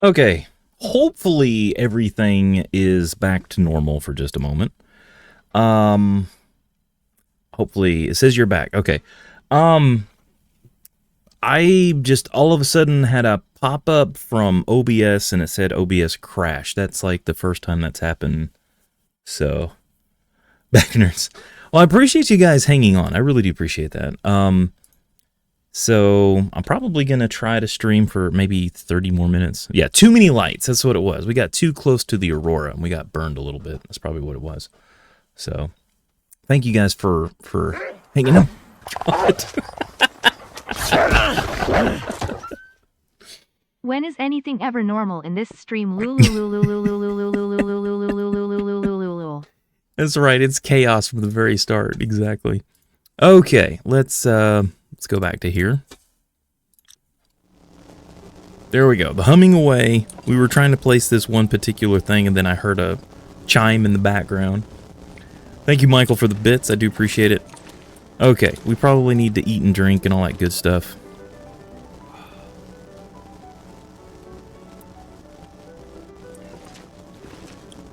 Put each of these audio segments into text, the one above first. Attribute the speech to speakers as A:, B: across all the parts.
A: Okay, hopefully everything is back to normal for just a moment. Um, hopefully it says you're back. Okay. Um, I just all of a sudden had a pop up from OBS and it said OBS crashed. That's like the first time that's happened. So, back nerds. Well, I appreciate you guys hanging on. I really do appreciate that. So I'm probably going to try to stream for maybe 30 more minutes. Yeah, too many lights. That's what it was. We got too close to the aurora and we got burned a little bit. That's probably what it was. So thank you guys for hanging on.
B: When is anything ever normal in this stream?
A: That's right. It's chaos from the very start. Exactly. Okay, let's go back to here. There we go. The humming away. We were trying to place this one particular thing, and then I heard a chime in the background. Thank you, Michael, for the bits. I do appreciate it. Okay, we probably need to eat and drink and all that good stuff.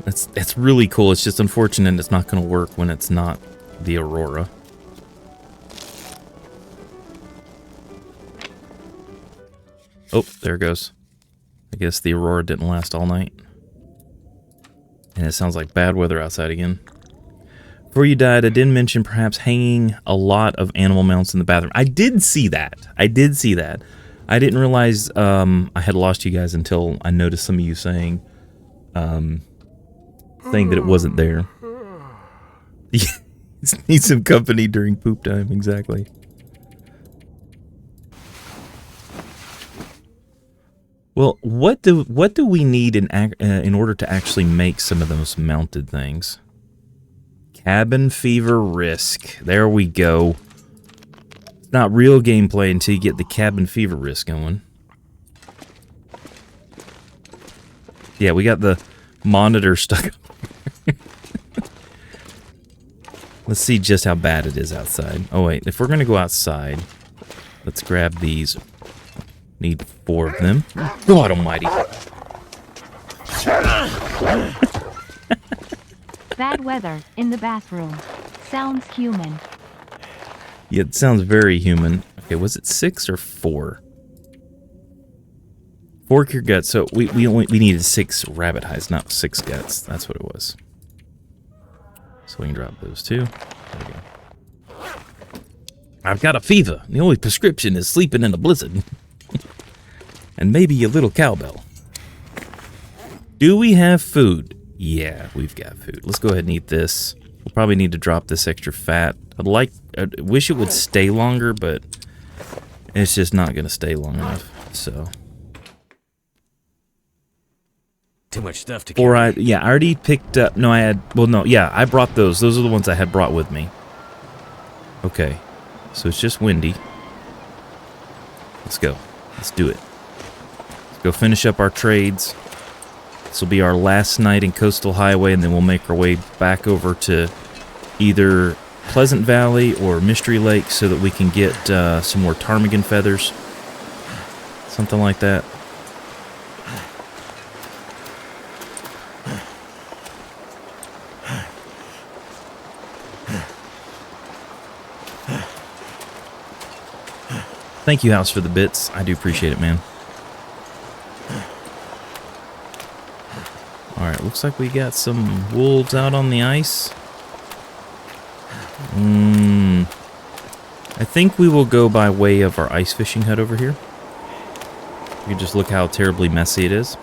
A: That's really cool. It's just unfortunate it's not going to work when it's not the aurora. Oh, there it goes. I guess the aurora didn't last all night. And it sounds like bad weather outside again. Before you died, I did mention perhaps hanging a lot of animal mounts in the bathroom. I did see that. I didn't realize I had lost you guys until I noticed some of you saying that it wasn't there. Need some company during poop time, exactly. Well, what do we need in order to actually make some of those mounted things? Cabin fever risk. There we go. It's not real gameplay until you get the cabin fever risk going. Yeah, we got the monitor stuck up. Let's see just how bad it is outside. Oh wait, if we're gonna go outside, let's grab these. Need 4 of them. God almighty.
B: Bad weather in the bathroom. Sounds human.
A: Yeah, it sounds very human. Okay, was it 6 or 4? Fork your guts. So we needed 6 rabbit hides, not 6 guts. That's what it was. So we can drop those too. There we go. I've got a fever. The only prescription is sleeping in a blizzard. And maybe a little cowbell. Do we have food? Yeah, we've got food. Let's go ahead and eat this. We'll probably need to drop this extra fat. I wish it would stay longer, but it's just not going to stay long enough. So.
C: Too much stuff to carry.
A: I already picked up. No, I brought those. Those are the ones I had brought with me. Okay, so it's just windy. Let's go. Let's do it. Let's go finish up our trades. This will be our last night in Coastal Highway, and then we'll make our way back over to either Pleasant Valley or Mystery Lake so that we can get some more ptarmigan feathers. Something like that. Thank you, House, for the bits. I do appreciate it, man. Alright, looks like we got some wolves out on the ice. I think we will go by way of our ice fishing hut over here. You can just look how terribly messy it is.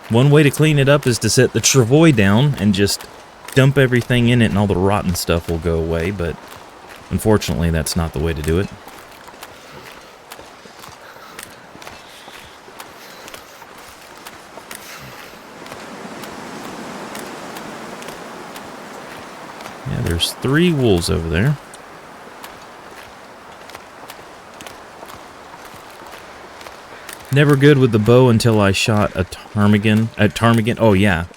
A: One way to clean it up is to set the travois down and just dump everything in it and all the rotten stuff will go away, but unfortunately that's not the way to do it. Yeah, there's 3 wolves over there. Never good with the bow until I shot a ptarmigan. Oh yeah.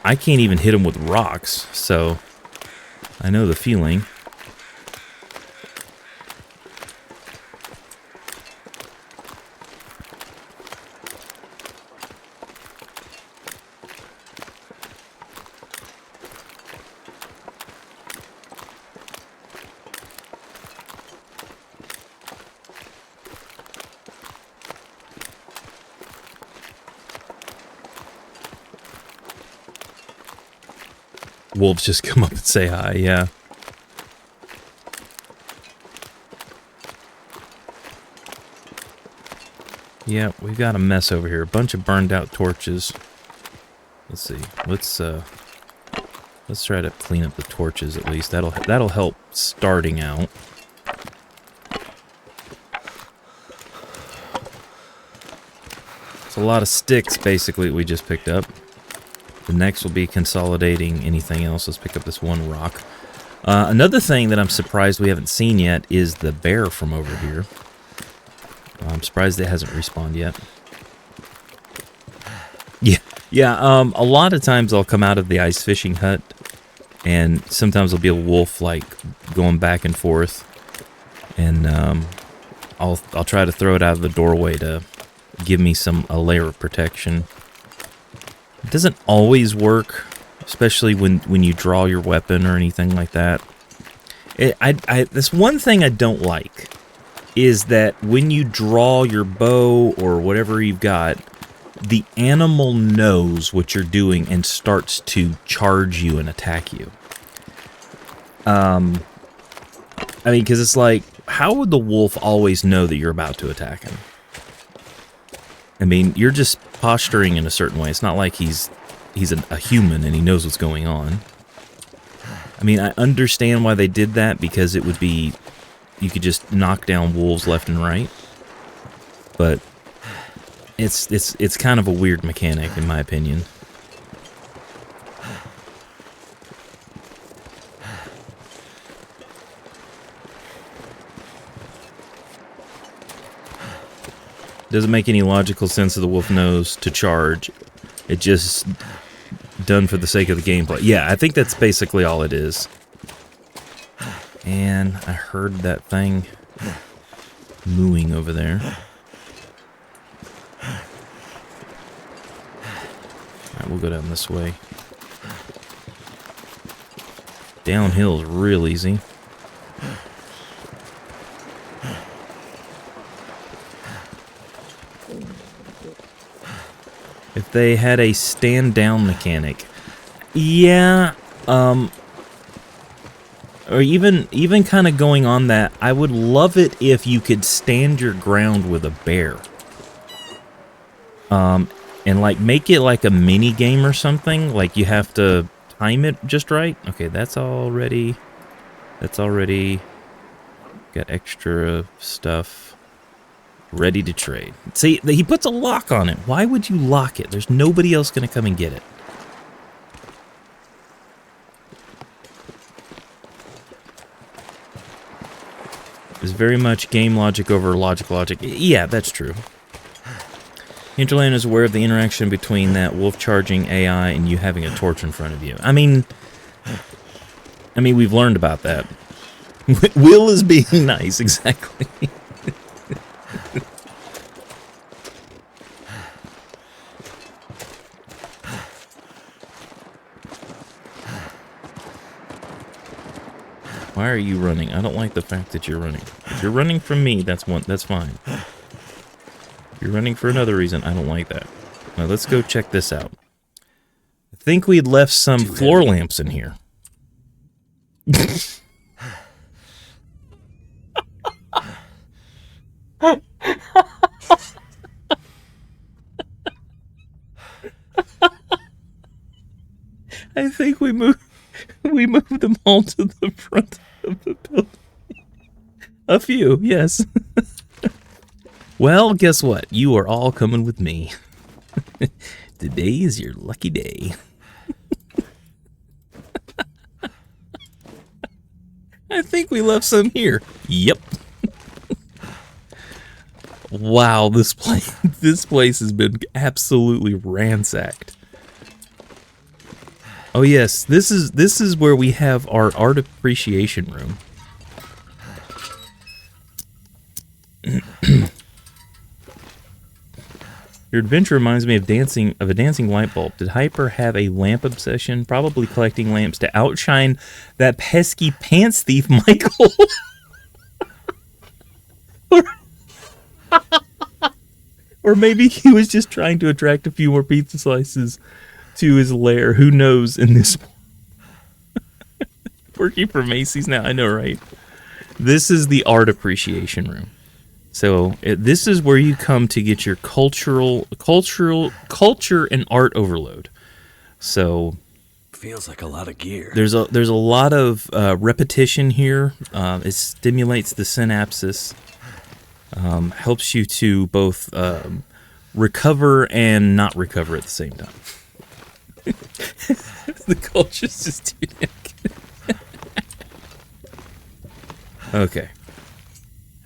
A: I can't even hit them with rocks, so I know the feeling. wolves just come up and say hi, yeah. Yeah, we've got a mess over here. A bunch of burned out torches. Let's see. Let's try to clean up the torches at least. That'll help starting out. It's a lot of sticks basically we just picked up. The next will be consolidating anything else. Let's pick up this one rock. Another thing that I'm surprised we haven't seen yet is the bear from over here. I'm surprised it hasn't respawned yet. Yeah, a lot of times I'll come out of the ice fishing hut, and sometimes there'll be a wolf, like, going back and forth, and I'll try to throw it out of the doorway to give me a layer of protection. It doesn't always work, especially when you draw your weapon or anything like that. This one thing I don't like is that when you draw your bow or whatever you've got, the animal knows what you're doing and starts to charge you and attack you. I mean, because it's like, how would the wolf always know that you're about to attack him? I mean, you're just posturing in a certain way. It's not like he's a human and he knows what's going on. I mean, I understand why they did that, because it would be, you could just knock down wolves left and right. But it's kind of a weird mechanic, in my opinion. Doesn't make any logical sense that the wolf knows to charge. It just done for the sake of the gameplay. Yeah, I think that's basically all it is. And I heard that thing mooing over there. Alright, we'll go down this way. Downhill is real easy. If they had a stand-down mechanic, yeah, or even kind of going on that, I would love it if you could stand your ground with a bear. And like make it like a mini game or something. Like you have to time it just right. Okay, that's already got extra stuff. Ready to trade. See, he puts a lock on it. Why would you lock it? There's nobody else going to come and get it. It's very much game logic over logic. Yeah, that's true. Hinterland is aware of the interaction between that wolf charging AI and you having a torch in front of you. I mean, we've learned about that. Will is being nice, exactly. Why are you running? I don't like the fact that you're running. If you're running from me, that's fine. If you're running for another reason, I don't like that. Now let's go check this out. I think we'd left some floor lamps in here. I think we moved them all to the front of the building. A few, yes. Well, guess what? You are all coming with me. Today is your lucky day. I think we left some here. Yep. Wow, this place has been absolutely ransacked. Oh yes, this is where we have our art appreciation room. Your adventure reminds me of a dancing light bulb. Did Hyper have a lamp obsession? Probably collecting lamps to outshine that pesky pants thief, Michael. Or maybe he was just trying to attract a few more pizza slices to his lair. Who knows in this... Working for Macy's now, I know, right? This is the art appreciation room. So this is where you come to get your culture and art overload. So
C: Feels like a lot of gear.
A: there's a lot of repetition here. It stimulates the synapses, helps you to both recover and not recover at the same time. The culture's just okay.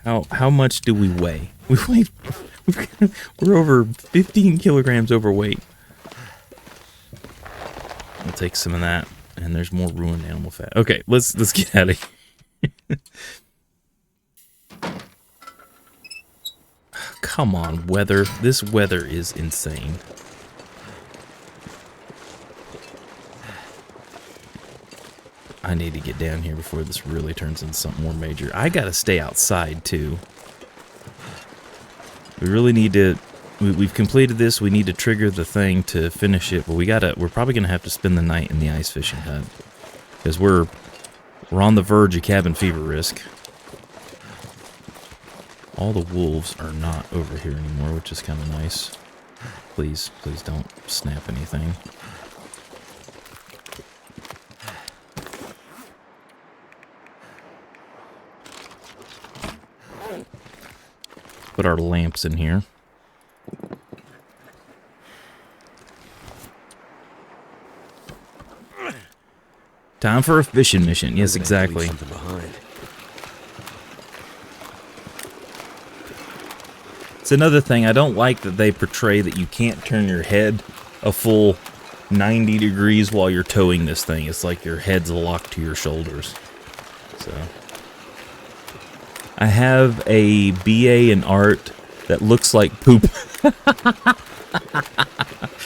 A: How much do we weigh? We're over 15 kilograms overweight. I'll take some of that, and there's more ruined animal fat. Okay, let's get out of here. Come on, weather. This weather is insane. I need to get down here before this really turns into something more major. I gotta stay outside, too. We really need to... We've completed this. We need to trigger the thing to finish it. But we're probably gonna have to spend the night in the ice fishing hut. Because we're on the verge of cabin fever risk. All the wolves are not over here anymore, which is kind of nice. Please don't snap anything. Put our lamps in here. Time for a fishing mission. Yes, exactly. It's another thing. I don't like that they portray that you can't turn your head a full 90 degrees while you're towing this thing. It's like your head's locked to your shoulders. So... I have a BA in art that looks like poop.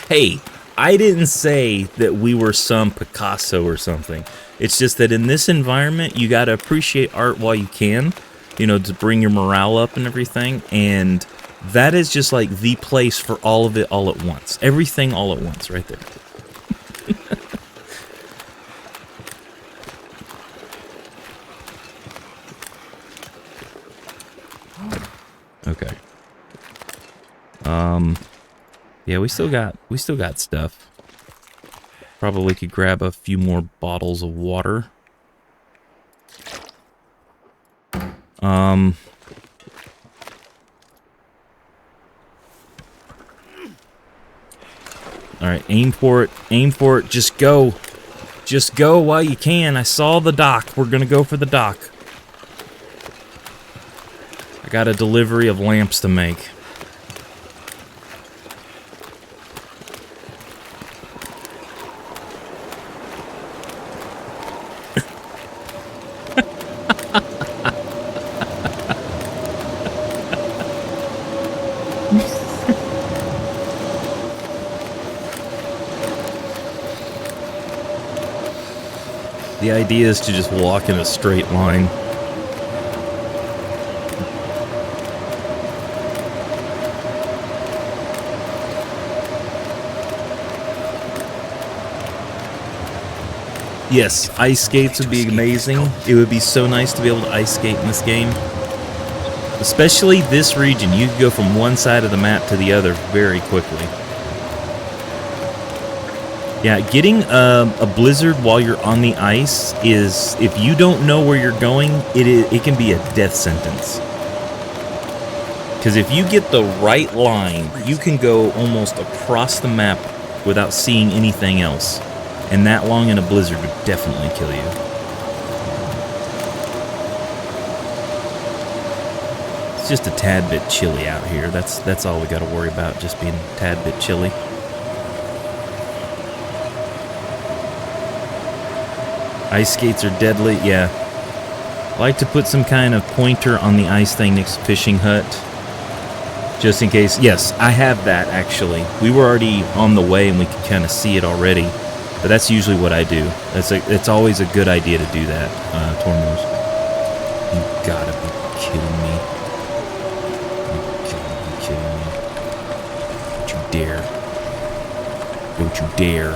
A: Hey, I didn't say that we were some Picasso or something. It's just that in this environment, you got to appreciate art while you can, you know, to bring your morale up and everything. And that is just like the place for all of it all at once. Everything all at once right there. Okay. Yeah, we still got stuff. Probably could grab a few more bottles of water. All right, aim for it, just go. Just go while you can. I saw the dock. We're gonna go for the dock. I got a delivery of lamps to make. The idea is to just walk in a straight line. Yes, ice skates would be amazing. It would be so nice to be able to ice skate in this game. Especially this region. You can go from one side of the map to the other very quickly. Yeah, getting a blizzard while you're on the ice is, if you don't know where you're going, it can be a death sentence. Because if you get the right line, you can go almost across the map without seeing anything else. And that long in a blizzard would definitely kill you. It's just a tad bit chilly out here. That's all we got to worry about, just being a tad bit chilly. Ice skates are deadly, yeah. I like to put some kind of pointer on the ice thing next to fishing hut. Just in case. Yes, I have that, actually. We were already on the way and we could kind of see it already. But that's usually what I do. It's always a good idea to do that, Tormos. You gotta be kidding me. You gotta be kidding me. Don't you dare. Don't you dare.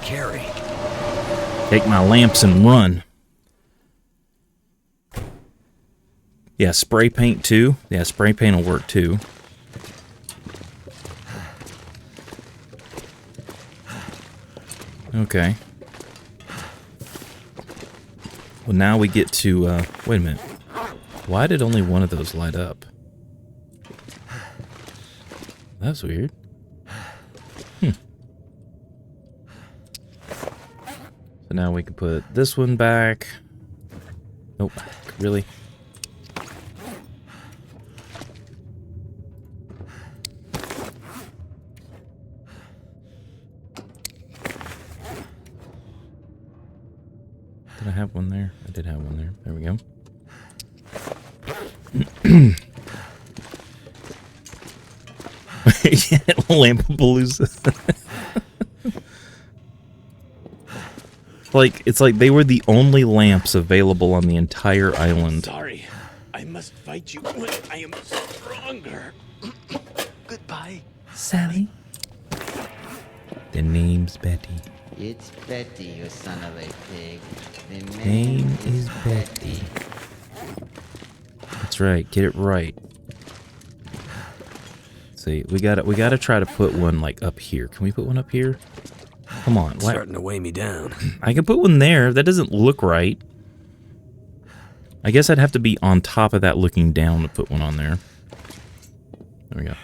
C: carry.
A: Take my lamps and run. Yeah, spray paint too. Yeah, spray paint will work too. Okay. Well, now we get to, wait a minute. Why did only one of those light up? That's weird. So now we can put this one back. Nope. Really? Did I have one there? I did have one there. There we go. Yeah, Lampapalooza. It's like they were the only lamps available on the entire island.
C: Sorry, I must fight you when I am stronger. Goodbye,
A: Sally. The name's Betty.
D: It's Betty, you son of a pig. The
A: Name is Betty. That's right. Get it right. See, we gotta try to put one like up here. Can we put one up here? Come on.
C: It's starting to weigh me down.
A: I can put one there. That doesn't look right. I guess I'd have to be on top of that looking down to put one on there. There we go.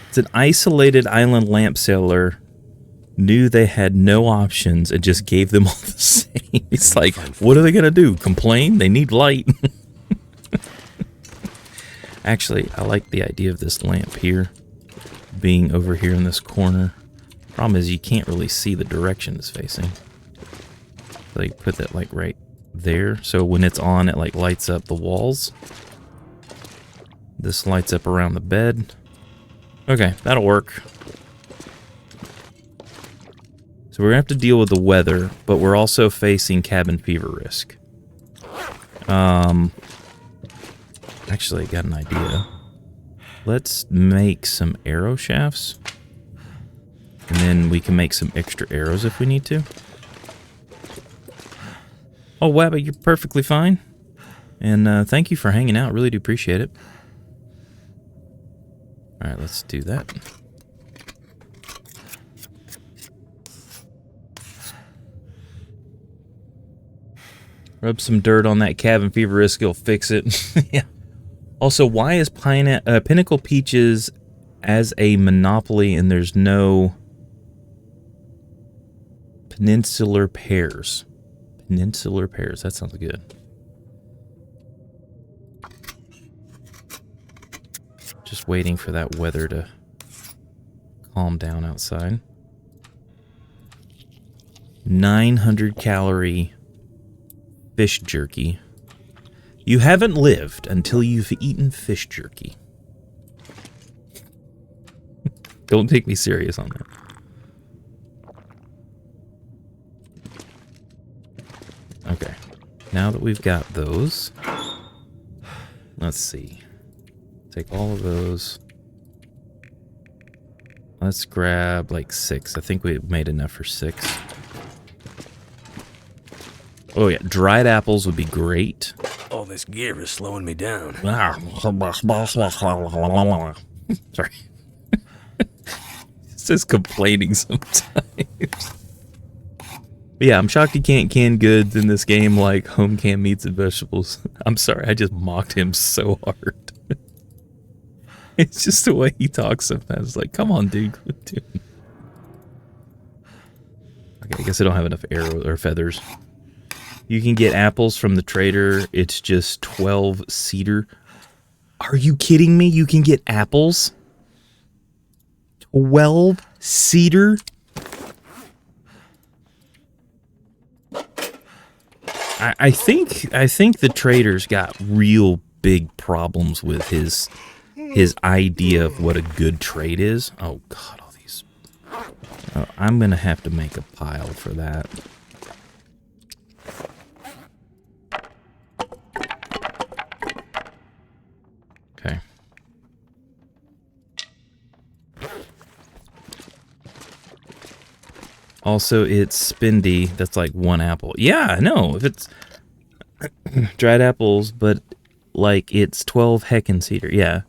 A: It's an isolated island lamp seller. Knew they had no options and just gave them all the same. It's like, what are they going to do? Complain? They need light. Actually, I like the idea of this lamp here being over here in this corner. Problem is you can't really see the direction it's facing. So you put that like right there. So when it's on, it like lights up the walls. This lights up around the bed. Okay, that'll work. So we're gonna have to deal with the weather, but we're also facing cabin fever risk. Actually, I got an idea. Let's make some arrow shafts. And then we can make some extra arrows if we need to. Oh, Wabba, you're perfectly fine. And thank you for hanging out. Really do appreciate it. Alright, let's do that. Rub some dirt on that cabin fever risk, it'll fix it. Yeah. Also, why is Pinnacle Peaches as a monopoly and there's no peninsular pears? Peninsular pears, that sounds good. Just waiting for that weather to calm down outside. 900 calorie fish jerky. You haven't lived until you've eaten fish jerky. Don't take me serious on that. Okay. Now that we've got those, let's see. Take all of those. Let's grab like 6. I think we made enough for 6. Oh yeah, dried apples would be great.
C: All this gear is slowing me down.
A: Sorry. It's just complaining sometimes. But yeah, I'm shocked he can't can goods in this game like home canned meats and vegetables. I'm sorry, I just mocked him so hard. It's just the way he talks sometimes. Like, come on, dude. Quit doing. Okay, I guess I don't have enough arrows or feathers. You can get apples from the trader. It's just 12 cedar. Are you kidding me? You can get apples? 12 cedar? I think the trader's got real big problems with his idea of what a good trade is. Oh god, all these. I'm gonna have to make a pile for that. Okay. Also, it's spendy. That's like 1 apple. Yeah, I know. If it's dried apples, but like it's 12 heckin' cedar. Yeah.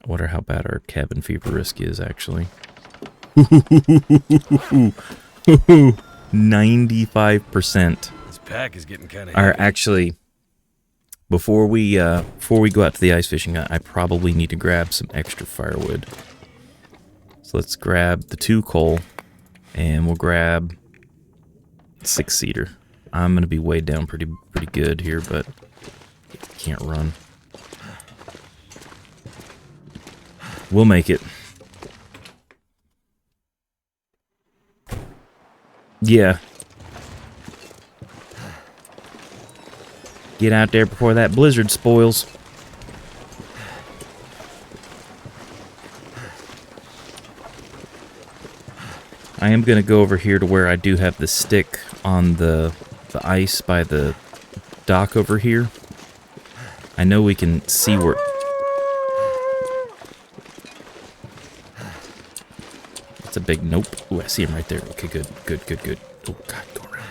A: I wonder how bad our cabin fever risk is, actually. 95%
C: This pack is getting kind of
A: are actually... Before we go out to the ice fishing, I probably need to grab some extra firewood. So let's grab the 2 coal, and we'll grab 6 cedar. I'm gonna be weighed down pretty good here, but can't run. We'll make it. Yeah. Get out there before that blizzard spoils. I am going to go over here to where I do have the stick on the ice by the dock over here. I know we can see where... That's a big nope. Ooh, I see him right there. Okay, good. Oh, God, go around.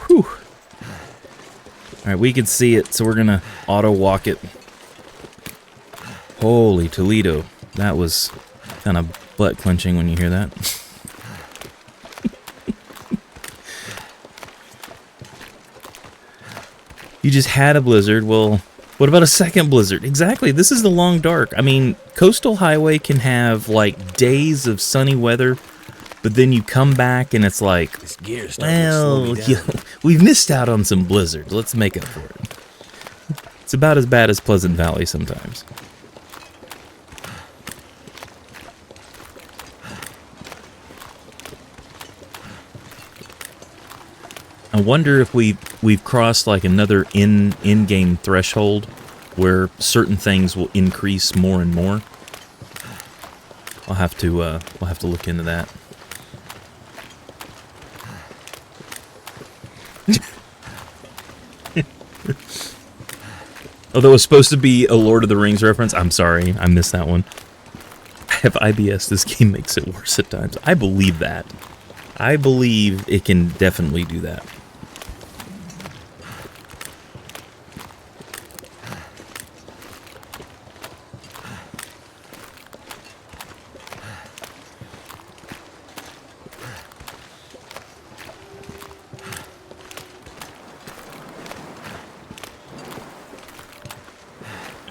A: Whew. Alright, we can see it, so we're gonna auto-walk it. Holy Toledo. That was kind of butt-clenching when you hear that. You just had a blizzard. Well, what about a second blizzard? Exactly. This is the long dark. I mean, Coastal Highway can have, like, days of sunny weather, but then you come back and it's like,
C: This gear's starting to slow
A: well,
C: me
A: you
C: down.
A: know, we've missed out on some blizzards. Let's make up for it. It's about as bad as Pleasant Valley sometimes. I wonder if we've crossed like another in-game threshold where certain things will increase more and more. We'll have to look into that. Although it was supposed to be a Lord of the Rings reference, I'm sorry, I missed that one. I have IBS. This game makes it worse at times. I believe that. I believe it can definitely do that.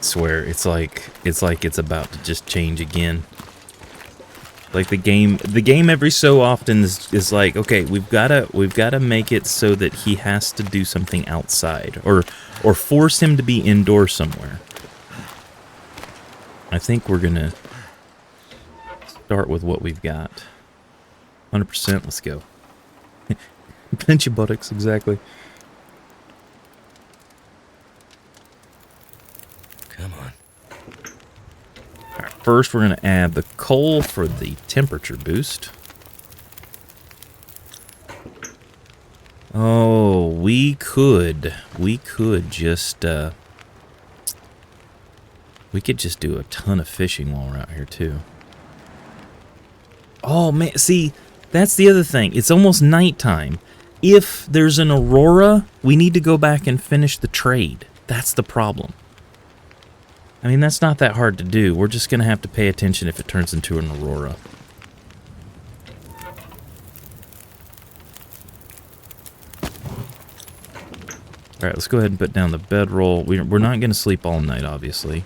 A: Swear it's like it's about to just change again. Like the game every so often is like, okay, we've gotta make it so that he has to do something outside or force him to be indoors somewhere. I think we're gonna start with what we've got. 100%. Let's go. Clench your buttocks, exactly.
C: Come on.
A: Alright, first we're going to add the coal for the temperature boost. Oh, we could just, we could just do a ton of fishing while we're out here too. Oh man, see, that's the other thing. It's almost nighttime. If there's an aurora, we need to go back and finish the trade. That's the problem. I mean, that's not that hard to do. We're just going to have to pay attention if it turns into an aurora. Alright, let's go ahead and put down the bedroll. We're not going to sleep all night, obviously.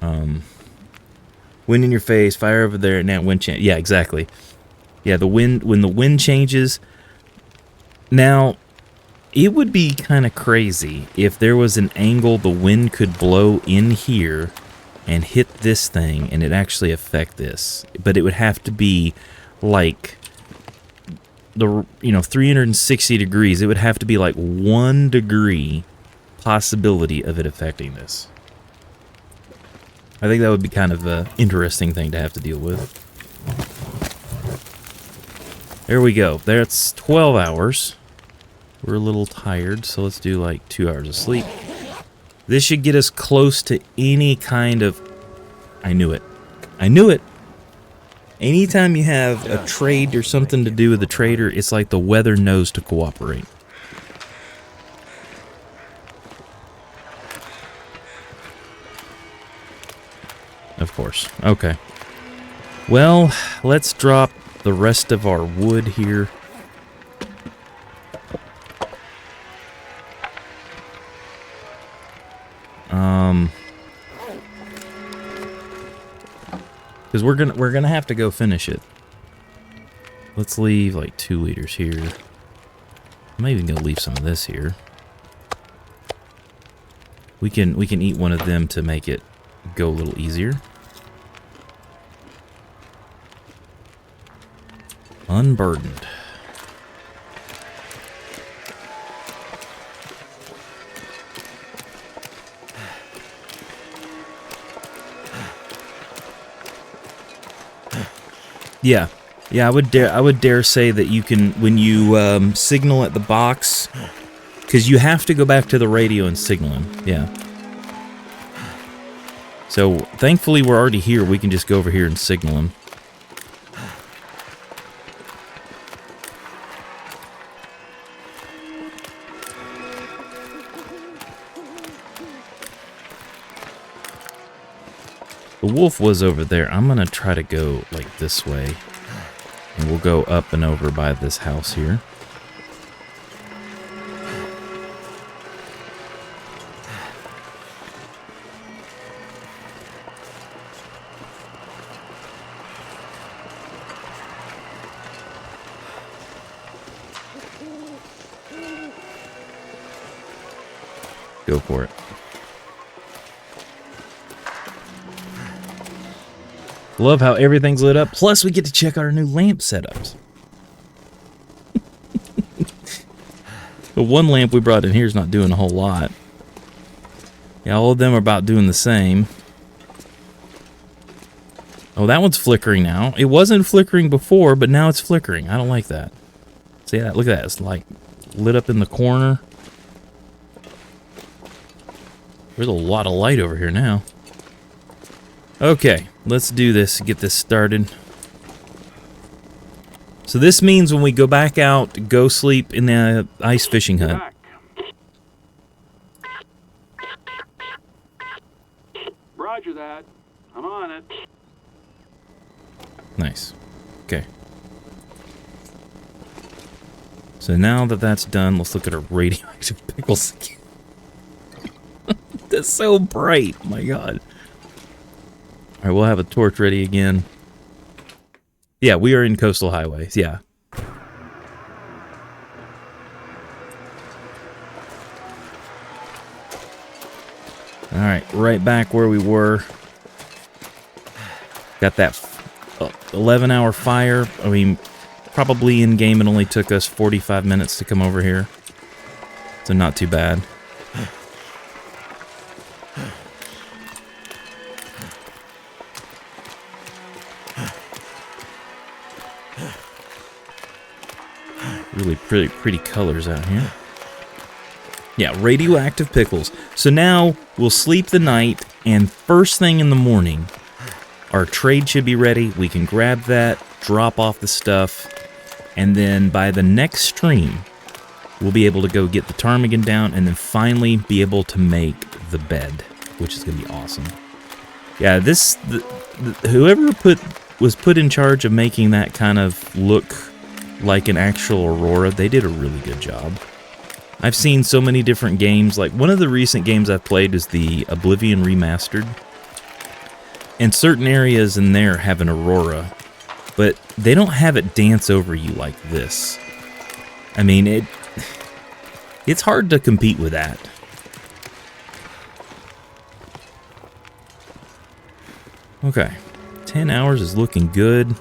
A: Wind in your face, fire over there, now wind change. Yeah, exactly. Yeah, the wind, when the wind changes. Now, it would be kind of crazy if there was an angle the wind could blow in here and hit this thing and it actually affect this. But it would have to be like the 360 degrees. It would have to be like 1 degree possibility of it affecting this. I think that would be kind of an interesting thing to have to deal with. There we go. That's 12 hours. We're a little tired, so let's do like 2 hours of sleep. This should get us close to any kind of... I knew it. I knew it! Anytime you have a trade or something to do with the trader, it's like the weather knows to cooperate. Of course. Okay. Well, let's drop the rest of our wood here. Because we're gonna have to go finish it. Let's leave like 2 liters here. I'm even gonna leave some of this here. We can eat one of them to make it go a little easier. Unburdened. Yeah, I would dare say that you can, when you signal at the box, because you have to go back to the radio and signal him. Yeah. So thankfully we're already here. We can just go over here and signal him. The wolf was over there. I'm gonna try to go like this way. And we'll go up and over by this house here. Go for it. Love how everything's lit up. Plus, we get to check out our new lamp setups. The one lamp we brought in here is not doing a whole lot. Yeah, all of them are about doing the same. Oh, that one's flickering now. It wasn't flickering before, but now it's flickering. I don't like that. See that? Look at that. It's like lit up in the corner. There's a lot of light over here now. Okay, let's do this, get this started. So this means when we go back out, go sleep in the ice fishing hut.
E: Roger that. I'm on it.
A: Nice. Okay. So now that that's done, let's look at our radioactive pickles again. That's so bright, my god. Alright, we'll have a torch ready again. Yeah, we are in coastal highways, yeah. Alright, right back where we were. Got that 11-hour fire. I mean, probably in-game it only took us 45 minutes to come over here. So not too bad. Really pretty colors out here. Yeah, radioactive pickles. So now we'll sleep the night, and first thing in the morning, our trade should be ready. We can grab that, drop off the stuff, and then by the next stream, we'll be able to go get the ptarmigan down, and then finally be able to make the bed, which is going to be awesome. Yeah, whoever was put in charge of making that kind of look like an actual aurora, they did a really good job. I've seen so many different games. Like, one of the recent games I've played is the Oblivion Remastered. And certain areas in there have an aurora, but they don't have it dance over you like this. I mean, it's hard to compete with that. Okay. 10 hours is looking good.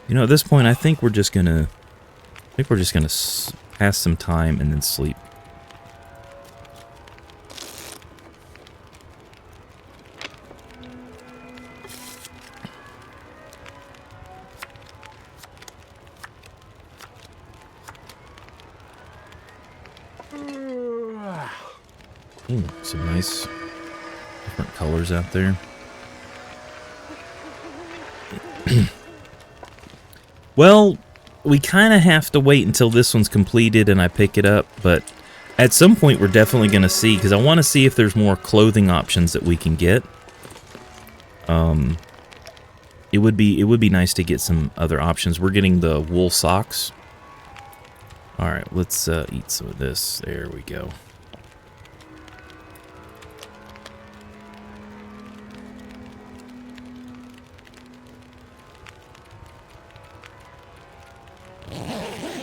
A: You know, at this point, I think we're just gonna pass some time and then sleep. Ooh, some nice different colors out there. Well, we kind of have to wait until this one's completed and I pick it up, but at some point we're definitely going to see, because I want to see if there's more clothing options that we can get. It would be nice to get some other options. We're getting the wool socks. All right, let's eat some of this. There we go.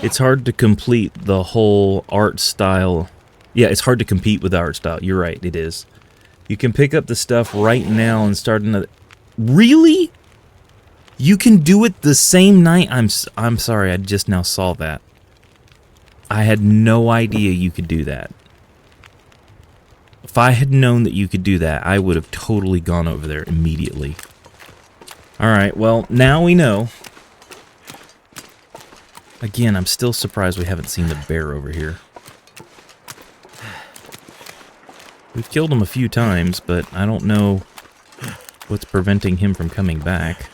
A: It's hard to complete the whole art style. Yeah, it's hard to compete with the art style. You're right, it is. You can pick up the stuff right now and start another... Really? You can do it the same night? I'm sorry, I just now saw that. I had no idea you could do that. If I had known that you could do that, I would have totally gone over there immediately. Alright, well, now we know. Again, I'm still surprised we haven't seen the bear over here. We've killed him a few times, but I don't know what's preventing him from coming back.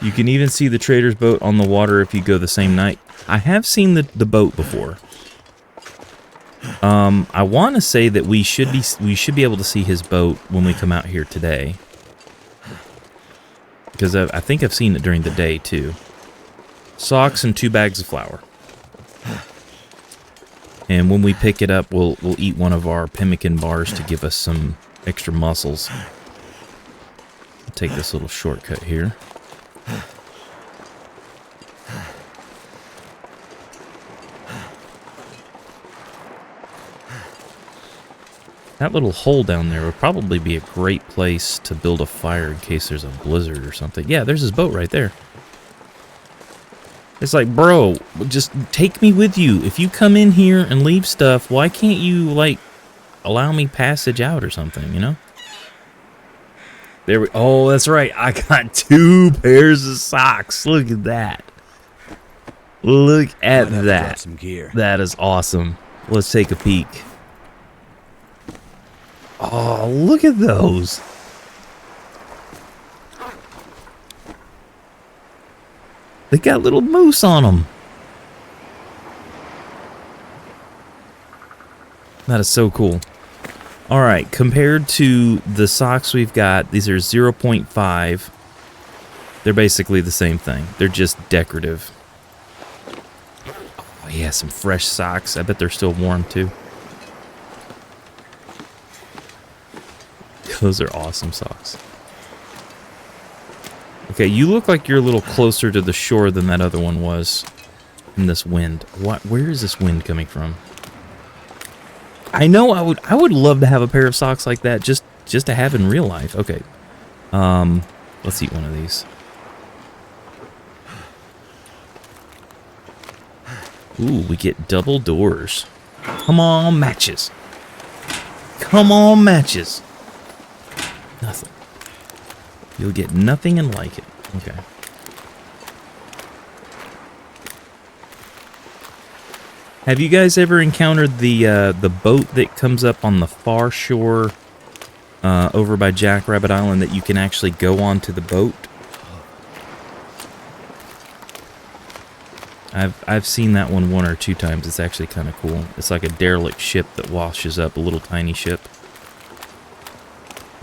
A: You can even see the trader's boat on the water if you go the same night. I have seen the boat before. I want to say that we should be able to see his boat when we come out here today. Because I think I've seen it during the day, too. Socks and 2 bags of flour. And when we pick it up, we'll eat one of our pemmican bars to give us some extra muscles. I'll take this little shortcut here. That little hole down there would probably be a great place to build a fire in case there's a blizzard or something. Yeah, there's his boat right there. It's like, bro, just take me with you. If you come in here and leave stuff, why can't you, like, allow me passage out or something, you know? There we... Oh, that's right. I got 2 pairs of socks. Look at that. Look at that.
C: Some gear.
A: That is awesome. Let's take a peek. Oh, look at those. They got little moose on them. That is so cool. All right, compared to the socks we've got, these are 0.5. They're basically the same thing. They're just decorative. Oh, yeah, some fresh socks. I bet they're still warm, too. Those are awesome socks. Okay, you look like you're a little closer to the shore than that other one was in this wind. Where is this wind coming from? I know I would love to have a pair of socks like that just to have in real life. Okay. Let's eat one of these. Ooh, we get double doors. Come on, matches. Come on, matches. Nothing. You'll get nothing and like it. Okay. Have you guys ever encountered the boat that comes up on the far shore over by Jackrabbit Island that you can actually go onto the boat? I've seen that one 1 or 2 times. It's actually kind of cool. It's like a derelict ship that washes up, a little tiny ship.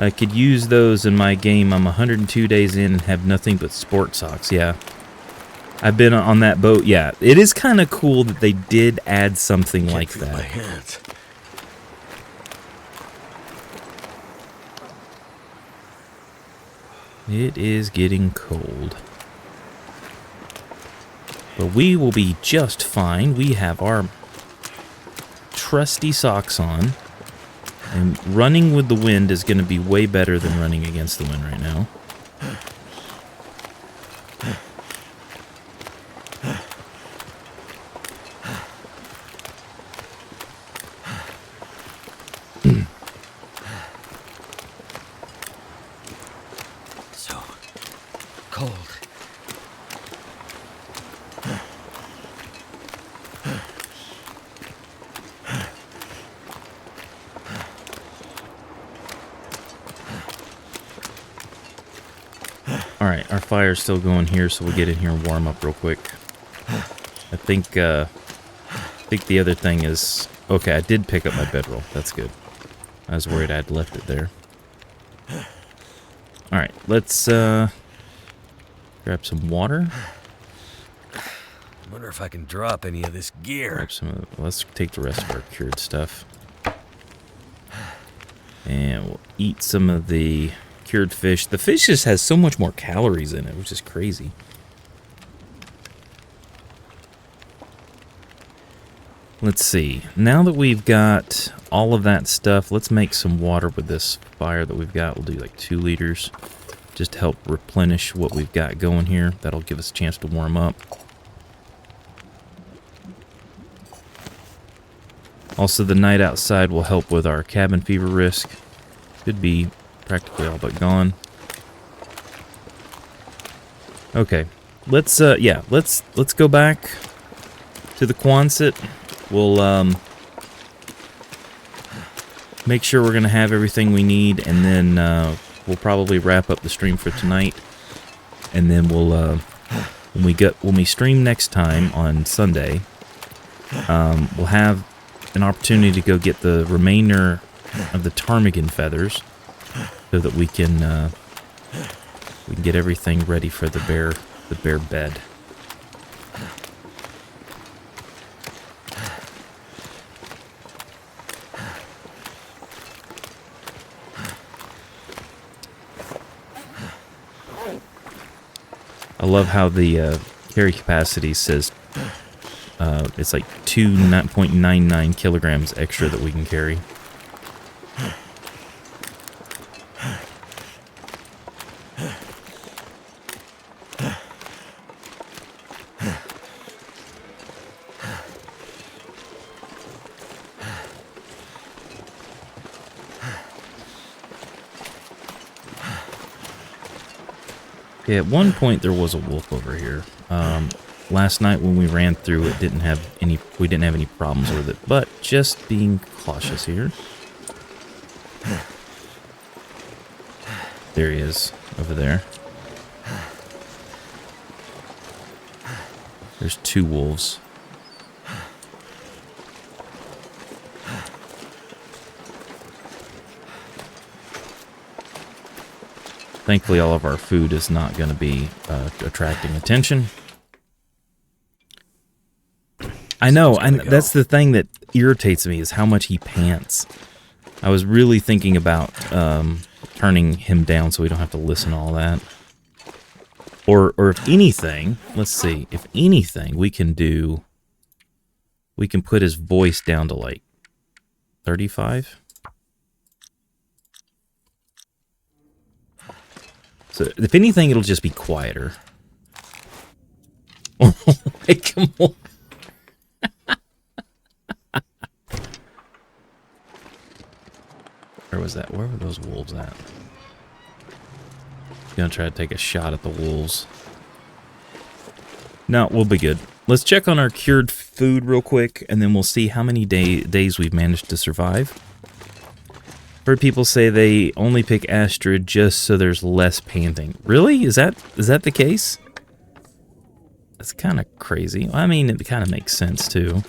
A: I could use those in my game. I'm 102 days in and have nothing but sport socks. Yeah. I've been on that boat. Yeah. It is kind of cool that they did add something like that.
C: My hands.
A: It is getting cold. But we will be just fine. We have our trusty socks on. And running with the wind is going to be way better than running against the wind right now.
D: So cold.
A: Alright, our fire's still going here, so we'll get in here and warm up real quick. I think the other thing is... Okay, I did pick up my bedroll. That's good. I was worried I'd left it there. Alright, let's grab some water.
F: Wonder if I can drop any of this gear.
A: Grab some of, let's take the rest of our cured stuff. And we'll eat some of the cured fish. The fish just has so much more calories in it, which is crazy. Let's see. Now that we've got all of that stuff, let's make some water with this fire that we've got. We'll do like 2 liters just to help replenish what we've got going here. That'll give us a chance to warm up. Also, the night outside will help with our cabin fever risk. Could be practically all but gone. Okay, let's go back to the Quonset. We'll make sure we're gonna have everything we need, and then we'll probably wrap up the stream for tonight. And then we'll when we stream next time on Sunday, we'll have an opportunity to go get the remainder of the ptarmigan feathers, so that we can get everything ready for the bear bed. I love how the carry capacity says it's like 2.99 kilograms extra that we can carry. Okay, at one point there was a wolf over here. Last night when we ran through it, we didn't have any problems with it, but just being cautious here. There he is, over there. There's 2 wolves. Thankfully, all of our food is not going to be attracting attention. I know, and that's the thing that irritates me, is how much he pants. I was really thinking about turning him down so we don't have to listen to all that. Or if anything, let's see, if anything, we can put his voice down to like 35. So, if anything, it'll just be quieter. Oh, come on. Where was that? Where were those wolves at? Gonna try to take a shot at the wolves. No, we'll be good. Let's check on our cured food real quick, and then we'll see how many days we've managed to survive. Heard people say they only pick Astrid just so there's less panting. Really? Is that the case? That's kind of crazy. I mean, it kind of makes sense too.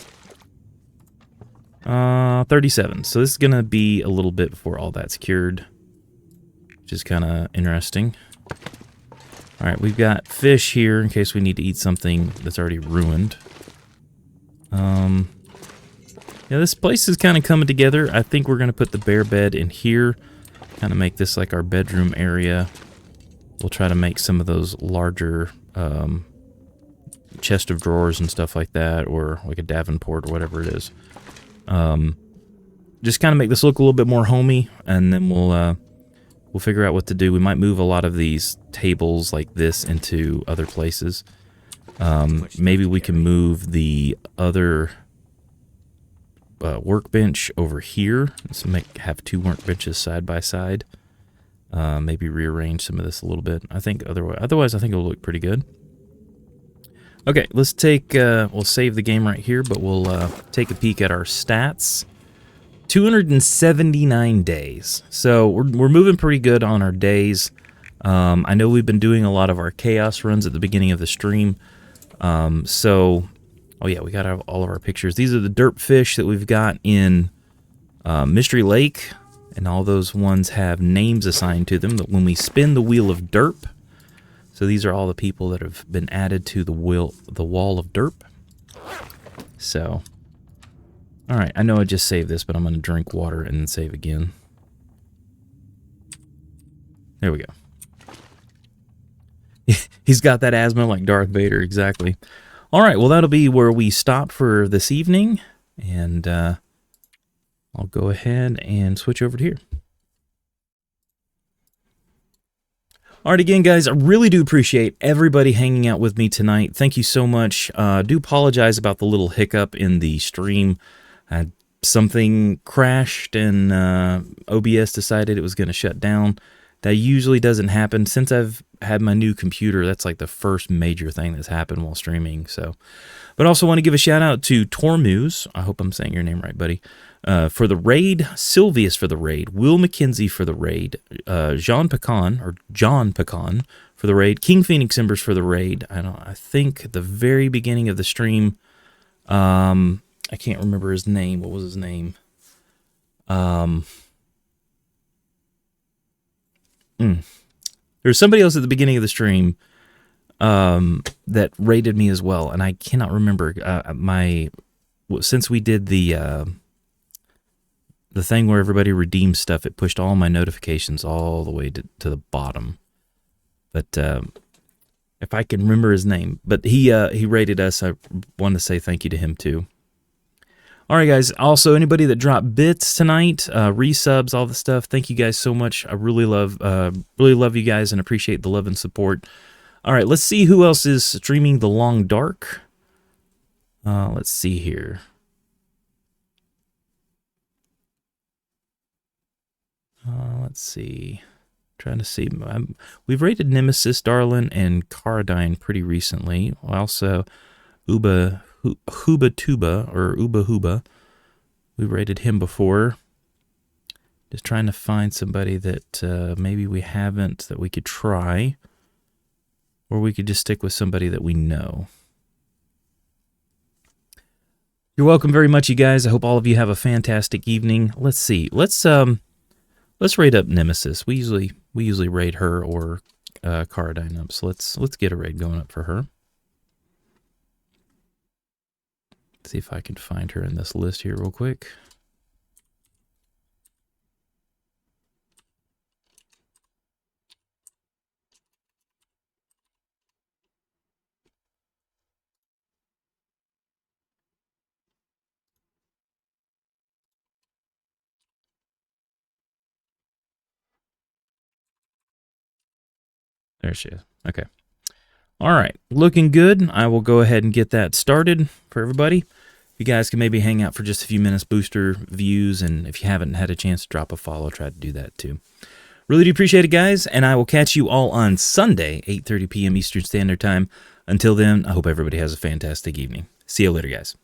A: 37. So this is gonna be a little bit before all that's cured, which is kind of interesting. All right, we've got fish here in case we need to eat something that's already ruined. Yeah, this place is kind of coming together. I think we're going to put the bear bed in here, kind of make this like our bedroom area. We'll try to make some of those larger chest of drawers and stuff like that, or like a Davenport or whatever it is. Just kind of make this look a little bit more homey, and then we'll figure out what to do. We might move a lot of these tables like this into other places. Maybe we can move the other workbench over here. Let's have 2 workbenches side by side. Maybe rearrange some of this a little bit. I think otherwise I think it'll look pretty good. Okay, let's take we'll save the game right here, but we'll take a peek at our stats. 279 days. So we're moving pretty good on our days. I know we've been doing a lot of our chaos runs at the beginning of the stream. So, oh yeah, we got all of our pictures. These are the derp fish that we've got in Mystery Lake, and all those ones have names assigned to them. That when we spin the wheel of derp, so these are all the people that have been added to the wall of derp. So, all right, I know I just saved this, but I'm going to drink water and then save again. There we go. He's got that asthma like Darth Vader, exactly. All right, well, that'll be where we stop for this evening, and I'll go ahead and switch over to here. All right, again, guys, I really do appreciate everybody hanging out with me tonight. Thank you so much. I do apologize about the little hiccup in the stream. Something crashed, and OBS decided it was going to shut down. That usually doesn't happen. Since I've had my new computer, that's like the first major thing that's happened while streaming. So, but also want to give a shout out to Tormuz. I hope I'm saying your name right, buddy. For the raid, Sylvius for the raid, Will McKenzie for the raid, John Pecan for the raid, King Phoenix Embers for the raid. I think at the very beginning of the stream, I can't remember his name. What was his name? There was somebody else at the beginning of the stream that rated me as well, and I cannot remember. Since we did the thing where everybody redeems stuff, it pushed all my notifications all the way to the bottom. But if I can remember his name, but he rated us. I want to say thank you to him too. All right, guys. Also, anybody that dropped bits tonight, resubs, all the stuff. Thank you guys so much. I really love you guys and appreciate the love and support. All right, let's see who else is streaming The Long Dark. Let's see here. Let's see. Trying to see. We've rated Nemesis, Darlin, and Caradine pretty recently. Also, Huba Huba. We rated him before. Just trying to find somebody that maybe we haven't that we could try. Or we could just stick with somebody that we know. You're welcome very much, you guys. I hope all of you have a fantastic evening. Let's see. Let's raid up Nemesis. We usually raid her or Caradine up. So let's get a raid going up for her. See if I can find her in this list here real quick. There she is. Okay. All right. Looking good. I will go ahead and get that started for everybody. You guys can maybe hang out for just a few minutes, booster views, and if you haven't had a chance to drop a follow, try to do that too. Really do appreciate it, guys, and I will catch you all on Sunday, 8:30 p.m. Eastern Standard Time. Until then, I hope everybody has a fantastic evening. See you later, guys.